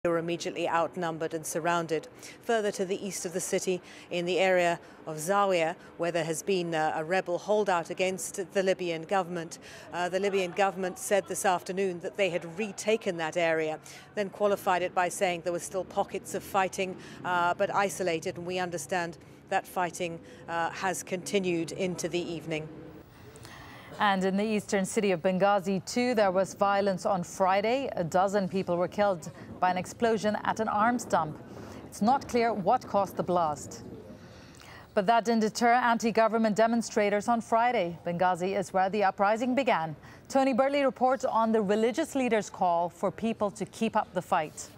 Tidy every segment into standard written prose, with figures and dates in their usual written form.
They were immediately outnumbered and surrounded. Further to the east of the city, in the area of Zawiya, where there has been a rebel holdout against the Libyan government said this afternoon that they had retaken that area, then qualified it by saying there were still pockets of fighting, but isolated, and we understand that fighting has continued into the evening. And in the eastern city of Benghazi, too, there was violence on Friday. A dozen people were killed by an explosion at an arms dump. It's not clear what caused the blast. But that didn't deter anti-government demonstrators on Friday. Benghazi is where the uprising began. Tony Burley reports on the religious leaders' call for people to keep up the fight.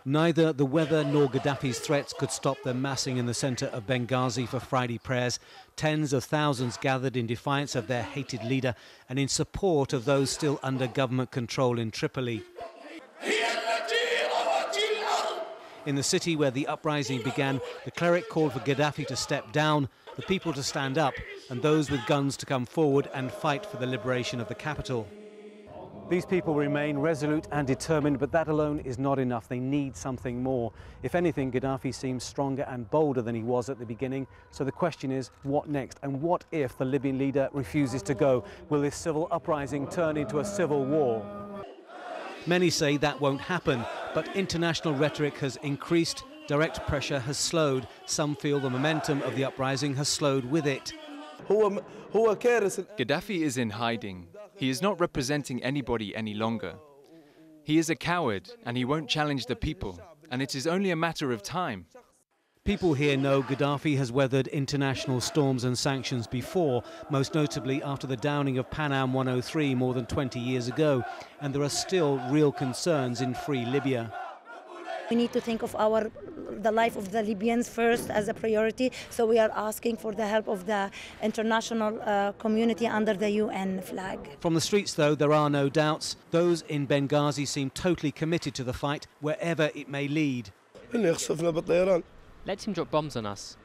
Neither the weather nor Gaddafi's threats could stop them massing in the centre of Benghazi for Friday prayers. Tens of thousands gathered in defiance of their hated leader and in support of those still under government control in Tripoli. In the city where the uprising began, the cleric called for Gaddafi to step down, the people to stand up, and those with guns to come forward and fight for the liberation of the capital. These people remain resolute and determined, but that alone is not enough. They need something more. If anything, Gaddafi seems stronger and bolder than he was at the beginning. So the question is, what next? And what if the Libyan leader refuses to go? Will this civil uprising turn into a civil war? Many say that won't happen, but international rhetoric has increased. Direct pressure has slowed. Some feel the momentum of the uprising has slowed with it. Gaddafi is in hiding. He is not representing anybody any longer. He is a coward and he won't challenge the people, and it is only a matter of time. People here know Gaddafi has weathered international storms and sanctions before, most notably after the downing of Pan Am 103 more than 20 years ago, and there are still real concerns in free Libya. We need to think of the life of the Libyans first as a priority, so we are asking for the help of the international community under the UN flag. From the streets, though, there are no doubts. Those in Benghazi seem totally committed to the fight, wherever it may lead. Let him drop bombs on us.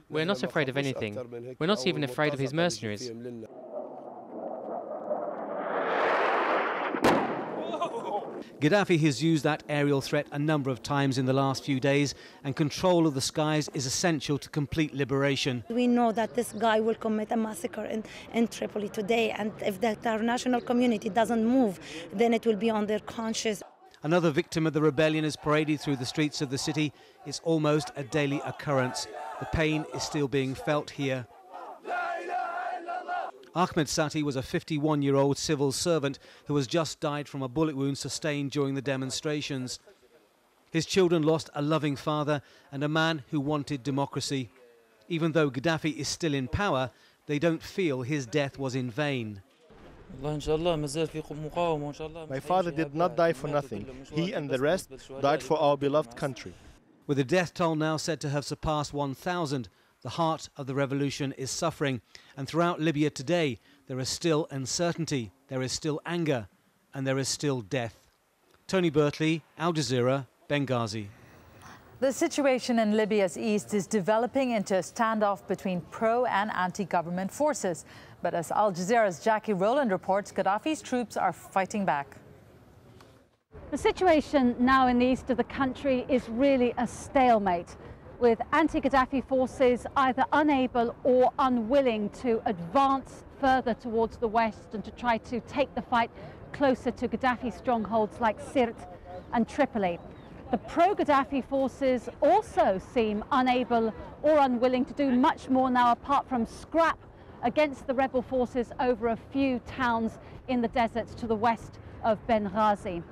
We're not afraid of anything. We're not even afraid of his mercenaries. Gaddafi has used that aerial threat a number of times in the last few days, and control of the skies is essential to complete liberation. We know that this guy will commit a massacre in Tripoli today, and if the international community doesn't move, then it will be on their conscience. Another victim of the rebellion is paraded through the streets of the city. It's almost a daily occurrence. The pain is still being felt here. Ahmed Sati was a 51-year-old civil servant who has just died from a bullet wound sustained during the demonstrations. His children lost a loving father and a man who wanted democracy. Even though Gaddafi is still in power, they don't feel his death was in vain. My father did not die for nothing. He and the rest died for our beloved country. With the death toll now said to have surpassed 1,000, the heart of the revolution is suffering, and throughout Libya today there is still uncertainty, there is still anger, and there is still death. Tony Burley, AlJazeera, Benghazi. The situation in Libya's east is developing into a standoff between pro- and anti-government forces. But as AlJazeera's Jackie Rowland reports, Gaddafi's troops are fighting back. The situation now in the east of the country is really a stalemate, with anti-Gaddafi forces either unable or unwilling to advance further towards the west and to try to take the fight closer to Gaddafi strongholds like Sirte and Tripoli. The pro-Gaddafi forces also seem unable or unwilling to do much more now apart from scrap against the rebel forces over a few towns in the deserts to the west of Benghazi.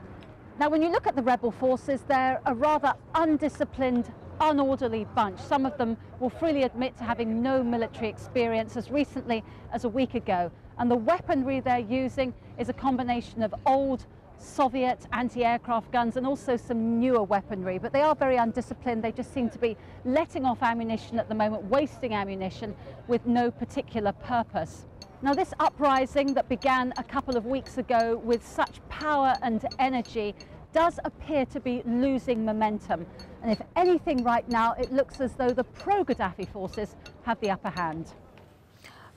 Now, when you look at the rebel forces, they're a rather undisciplined, unorderly bunch. Some of them will freely admit to having no military experience as recently as a week ago. And the weaponry they're using is a combination of old Soviet anti-aircraft guns and also some newer weaponry. But they are very undisciplined. They just seem to be letting off ammunition at the moment, wasting ammunition with no particular purpose. Now, this uprising that began a couple of weeks ago with such power and energy does appear to be losing momentum. And if anything right now, it looks as though the pro-Gaddafi forces have the upper hand.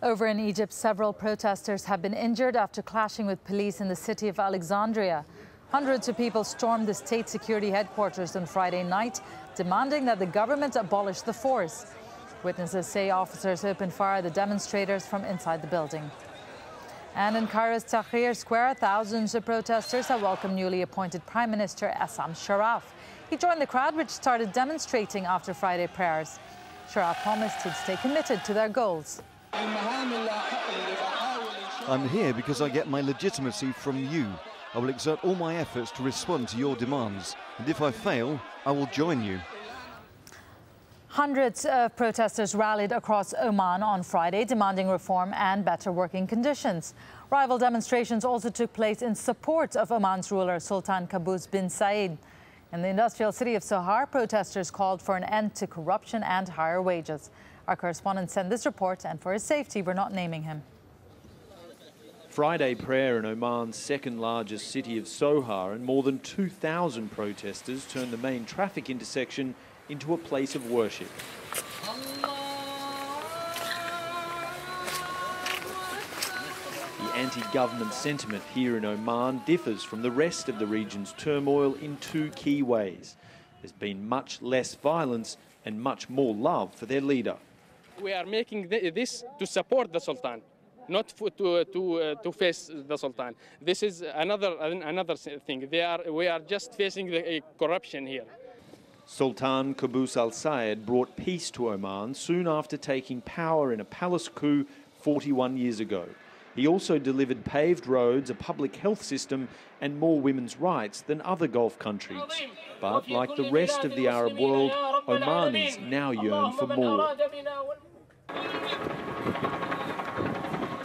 Over in Egypt, several protesters have been injured after clashing with police in the city of Alexandria. Hundreds of people stormed the state security headquarters on Friday night, demanding that the government abolish the force. Witnesses say officers opened fire at the demonstrators from inside the building. And in Cairo's Tahrir Square, thousands of protesters have welcomed newly appointed Prime Minister Essam Sharaf. He joined the crowd, which started demonstrating after Friday prayers. Sharaf promised he'd stay committed to their goals. I'm here because I get my legitimacy from you. I will exert all my efforts to respond to your demands. And if I fail, I will join you. Hundreds of protesters rallied across Oman on Friday, demanding reform and better working conditions. Rival demonstrations also took place in support of Oman's ruler, Sultan Qaboos bin Said. In the industrial city of Sohar, protesters called for an end to corruption and higher wages. Our correspondent sent this report, and for his safety, we're not naming him. Friday prayer in Oman's second largest city of Sohar, and more than 2,000 protesters turned the main traffic intersection into a place of worship. The anti-government sentiment here in Oman differs from the rest of the region's turmoil in two key ways. There's been much less violence and much more love for their leader. We are making this to support the Sultan, not to face the Sultan. This is another thing. We are just facing the corruption here. Sultan Qaboos Al Sayed brought peace to Oman soon after taking power in a palace coup 41 years ago. He also delivered paved roads, a public health system and more women's rights than other Gulf countries. But like the rest of the Arab world, Omanis now yearn for more.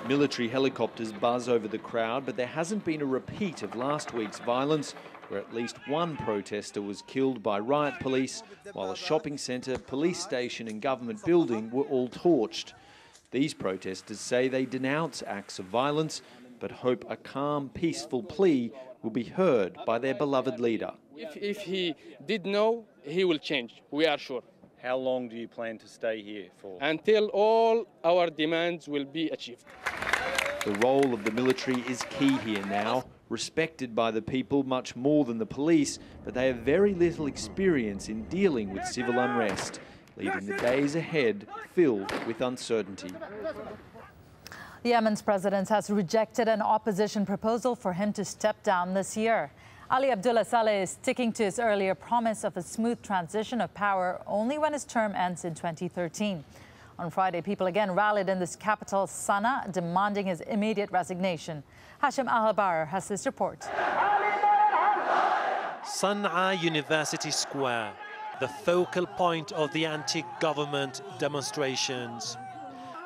Military helicopters buzz over the crowd, but there hasn't been a repeat of last week's violence, where at least one protester was killed by riot police, while a shopping centre, police station and government building were all torched. These protesters say they denounce acts of violence, but hope a calm, peaceful plea will be heard by their beloved leader. If he did know, he will change, we are sure. How long do you plan to stay here for? Until all our demands will be achieved. The role of the military is key here now, respected by the people much more than the police, but they have very little experience in dealing with civil unrest, leaving the days ahead filled with uncertainty. Yemen's president has rejected an opposition proposal for him to step down this year. Ali Abdullah Saleh is sticking to his earlier promise of a smooth transition of power only when his term ends in 2013. On Friday, people again rallied in this capital, Sana'a, demanding his immediate resignation. Hashim Al-Habar has this report. Sana'a University Square, the focal point of the anti-government demonstrations.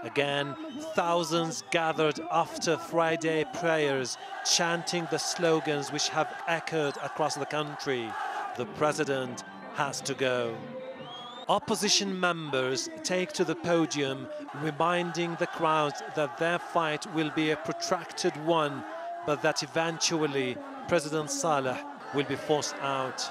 Again, thousands gathered after Friday prayers, chanting the slogans which have echoed across the country. The president has to go. Opposition members take to the podium, reminding the crowd that their fight will be a protracted one, but that eventually President Saleh will be forced out.